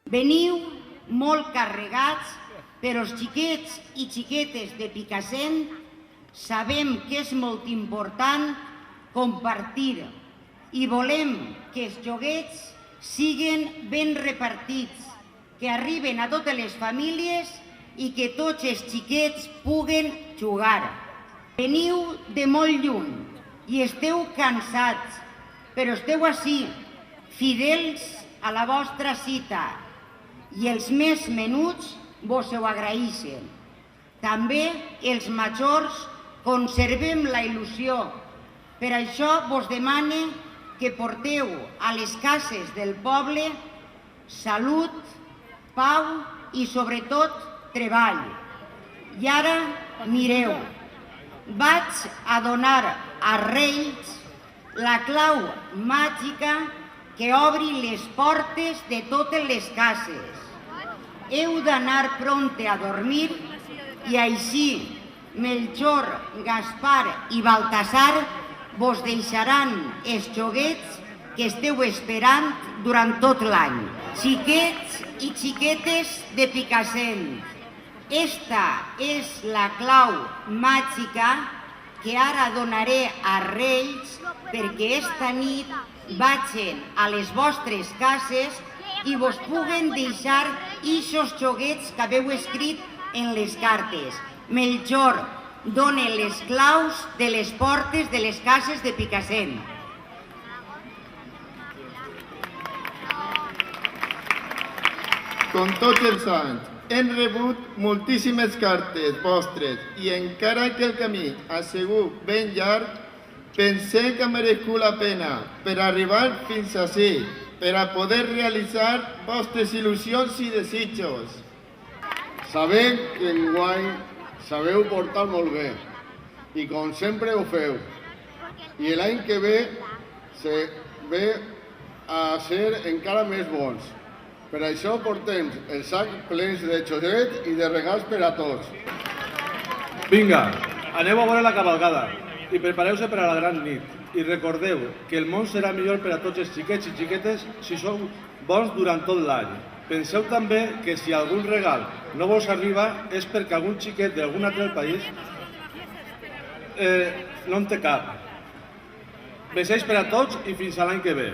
Veniu molt carregats, però els xiquets i xiquetes de Picassent sabem que és molt important compartir i volem que els joguets siguin ben repartits, que arriben a totes les famílies i que tots els xiquets puguen jugar. Veniu de molt lluny i esteu cansats, però esteu ací, fidels a la vostra cita, i els més menuts vos ho agraeixen. També els majors conservem la il·lusió. Per això vos demane que porteu a les cases del poble salut, pau i, sobretot, treball. I ara, mireu, vaig a donar a Reis la clau màgica que obri les portes de totes les cases. Heu d'anar prompte a dormir i així Melchor, Gaspar i Baltasar vos deixaran els joguets que esteu esperant durant tot l'any. Xiquets i xiquetes de Picassent, esta és la clau màgica que ara donaré a Reis perquè esta nit vagin a les vostres cases i vos puguen deixar ixos joguets que haveu escrit en les cartes. Melchor, dona les claus de les portes de les cases de Picassent. Com tots els anys, hem rebut moltíssimes cartes vostres i encara que el camí ha sigut ben llarg, pensé que ha merescut la pena per arribar fins ací, per a poder realitzar vostres il·lusions i desitjos. Sabem que enguany sabeu portar molt bé i com sempre ho feu. I l'any que ve ve a ser encara més bons. Per això portem els sacs plens de xocolats i de regals per a tots. Vinga, aneu a veure la cavalgada i prepareu-se per a la gran nit. I recordeu que el món serà millor per a tots els xiquets i xiquetes si sou bons durant tot l'any. Penseu també que si algun regal no vos arriba és perquè algun xiquet d'algun altre país no en té cap. Besets per a tots i fins a l'any que ve.